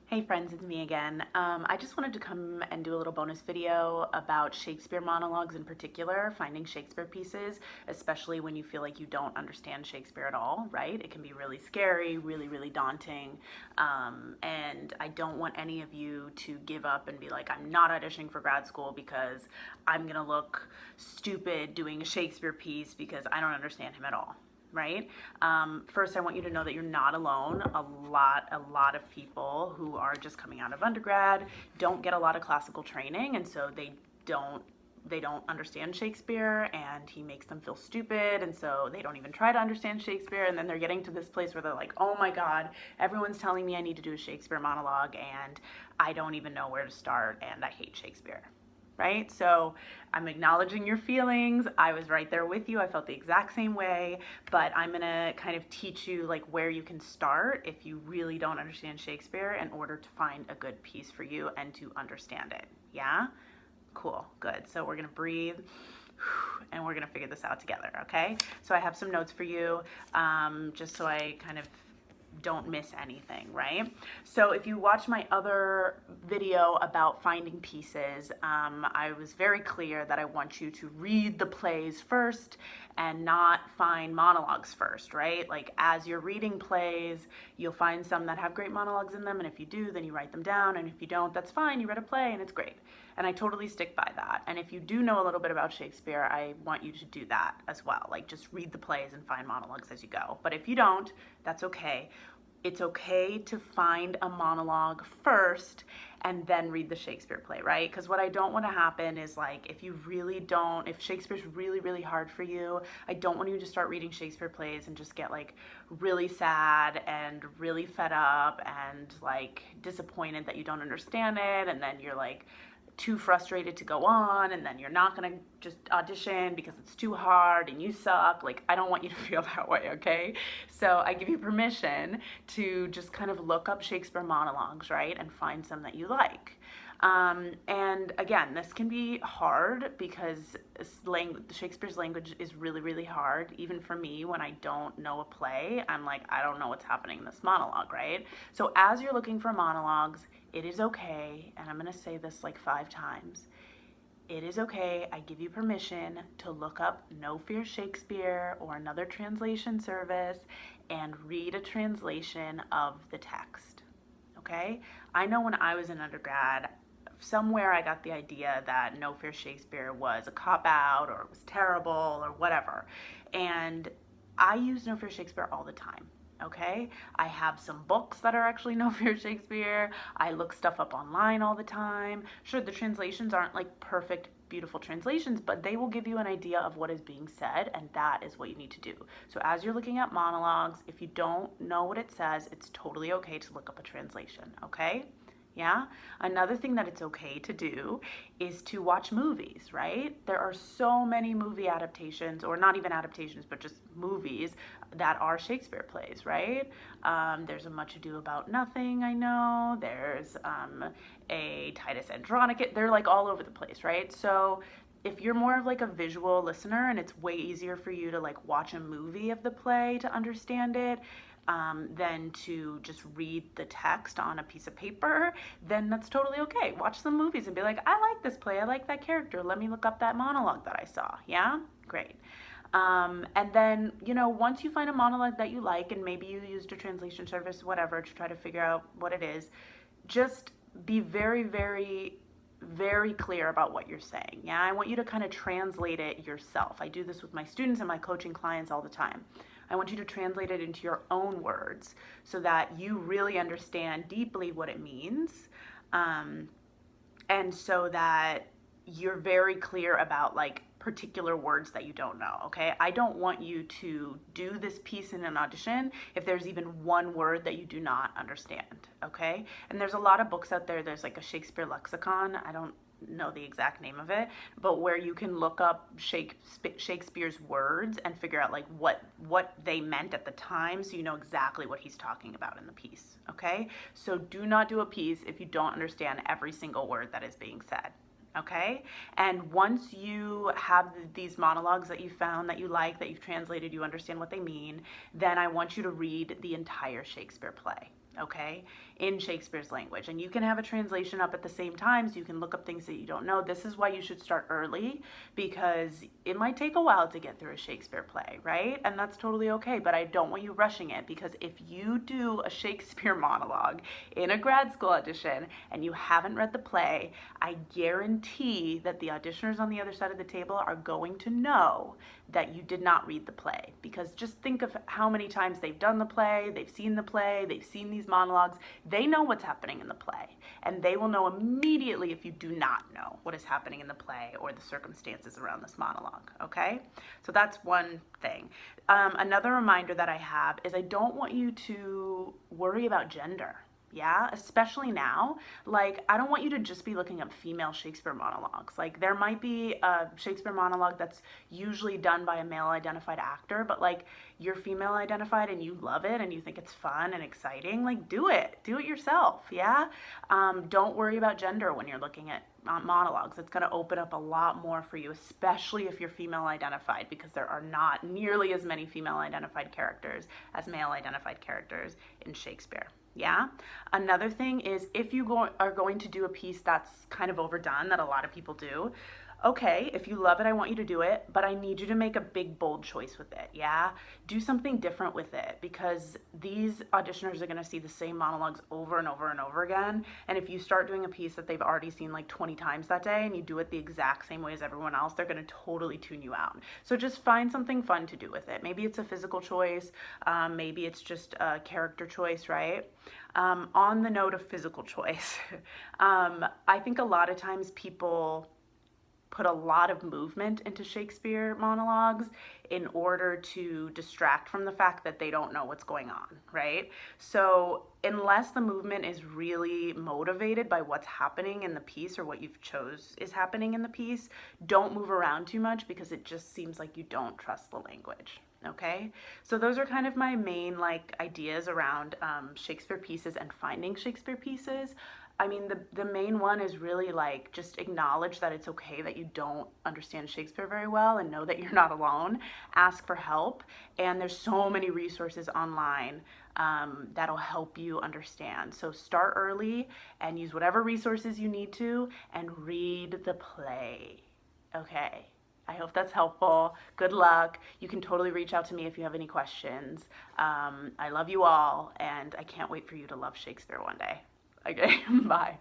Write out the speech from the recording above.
Hey friends, it's me again. I just wanted to come and do a little bonus video about Shakespeare monologues in particular, finding Shakespeare pieces, especially when you feel like you don't understand Shakespeare at all, right? It can be really scary, really daunting, and I don't want any of you to give up and be like, I'm not auditioning for grad school because I'm gonna look stupid doing a Shakespeare piece because I don't understand him at all. Right? First, I want you to know that you're not alone. A lot of people who are just coming out of undergrad don't get a lot of classical training, and so they don't understand Shakespeare, and he makes them feel stupid, and so they don't even try to understand Shakespeare, and then they're getting to this place where they're like, oh my god, everyone's telling me I need to do a Shakespeare monologue, and I don't even know where to start, and I hate Shakespeare. Right? So I'm acknowledging your feelings. I was right there with you. I felt the exact same way, but I'm gonna kind of teach you like where you can start if you really don't understand Shakespeare in order to find a good piece for you and to understand it. Yeah? Cool, good. So we're gonna breathe and we're gonna figure this out together, okay? So I have some notes for you, just so I kind of don't miss anything, right? So if you watch my other video about finding pieces, I was very clear that I want you to read the plays first and not find monologues first, right? Like as you're reading plays, you'll find some that have great monologues in them, and if you do, then you write them down, and if you don't, that's fine, you read a play and it's great. And I totally stick by that. And if you do know a little bit about Shakespeare, I want you to do that as well. Like just read the plays and find monologues as you go. But if you don't, that's okay. It's okay to find a monologue first and then read the Shakespeare play, right? Because what I don't want to happen is like if Shakespeare's really hard for you, I don't want you to start reading Shakespeare plays and just get like really sad and really fed up and like disappointed that you don't understand it, and then you're like too frustrated to go on, and then you're not gonna just audition because it's too hard and you suck. Like, I don't want you to feel that way, okay? So I give you permission to just kind of look up Shakespeare monologues, right, and find some that you like. And again, this can be hard because Shakespeare's language is really hard. Even for me, when I don't know a play, I'm like, I don't know what's happening in this monologue, right? So as you're looking for monologues, it is okay, and I'm gonna say this like 5 times. It is okay, I give you permission to look up No Fear Shakespeare or another translation service and read a translation of the text, okay? I know when I was in undergrad, somewhere I got the idea that No Fear Shakespeare was a cop-out or it was terrible or whatever. And I use No Fear Shakespeare all the time, okay? I have some books that are actually No Fear Shakespeare. I look stuff up online all the time. Sure, the translations aren't like perfect, beautiful translations, but they will give you an idea of what is being said, and that is what you need to do. So as you're looking at monologues, if you don't know what it says, it's totally okay to look up a translation, okay? Yeah? Another thing that it's okay to do is to watch movies, right? There are so many movie adaptations, or not even adaptations, but just movies that are Shakespeare plays, right? There's a Much Ado About Nothing, I know. There's a Titus Andronicus. They're like all over the place, right? So if you're more of like a visual listener and it's way easier for you to like watch a movie of the play to understand it, than to just read the text on a piece of paper, then that's totally okay. Watch some movies and be like, I like this play, I like that character, let me look up that monologue that I saw. Yeah? Great. And then, once you find a monologue that you like, and maybe you used a translation service, whatever, to try to figure out what it is, just be very clear about what you're saying. Yeah, I want you to kind of translate it yourself. I do this with my students and my coaching clients all the time. I want you to translate it into your own words so that you really understand deeply what it means, and so that you're very clear about like particular words that you don't know, okay? I don't want you to do this piece in an audition if there's even one word that you do not understand, okay? And there's a lot of books out there. There's like a Shakespeare lexicon. I don't know the exact name of it, but where you can look up Shakespeare's words and figure out like what they meant at the time, so you know exactly what he's talking about in the piece, okay? So do not do a piece if you don't understand every single word that is being said. Okay? And once you have these monologues that you found that you like, that you've translated, you understand what they mean, then I want you to read the entire Shakespeare play. okay, in Shakespeare's language. And you can have a translation up at the same time, so you can look up things that you don't know. This is why you should start early, because it might take a while to get through a Shakespeare play, right? And that's totally okay, but I don't want you rushing it, because if you do a Shakespeare monologue in a grad school audition and you haven't read the play, I guarantee that the auditioners on the other side of the table are going to know that you did not read the play. Because just think of how many times they've done the play, they've seen these monologues, they know what's happening in the play, and they will know immediately if you do not know what is happening in the play or the circumstances around this monologue, okay? So that's one thing. Another reminder that I have is I don't want you to worry about gender. Yeah, especially now. Like, I don't want you to just be looking up female Shakespeare monologues. Like, there might be a Shakespeare monologue that's usually done by a male identified actor, but like, you're female identified and you love it and you think it's fun and exciting, like, do it yourself. Yeah. Don't worry about gender when you're looking at monologues. It's going to open up a lot more for you, especially if you're female identified, because there are not nearly as many female identified characters as male identified characters in Shakespeare. Yeah. Another thing is, if you are going to do a piece that's kind of overdone, that a lot of people do, okay, if you love it, I want you to do it, but I need you to make a big, bold choice with it. Yeah. Do something different with it, because these auditioners are going to see the same monologues over and over and over again. And if you start doing a piece that they've already seen like 20 times that day and you do it the exact same way as everyone else, they're going to totally tune you out. So just find something fun to do with it. Maybe it's a physical choice. Maybe it's just a character choice, right? On the note of physical choice, I think a lot of times people put a lot of movement into Shakespeare monologues in order to distract from the fact that they don't know what's going on, right? So unless the movement is really motivated by what's happening in the piece or what you've chose is happening in the piece, don't move around too much, because it just seems like you don't trust the language. Okay, so those are kind of my main like ideas around Shakespeare pieces and finding Shakespeare pieces. I mean, the main one is really like, just acknowledge that it's okay that you don't understand Shakespeare very well, and know that you're not alone. Ask for help, and there's so many resources online that'll help you understand. So start early and use whatever resources you need to, and read the play. Okay. I hope that's helpful. Good luck. You can totally reach out to me if you have any questions. I love you all, and I can't wait for you to love Shakespeare one day. Okay, bye.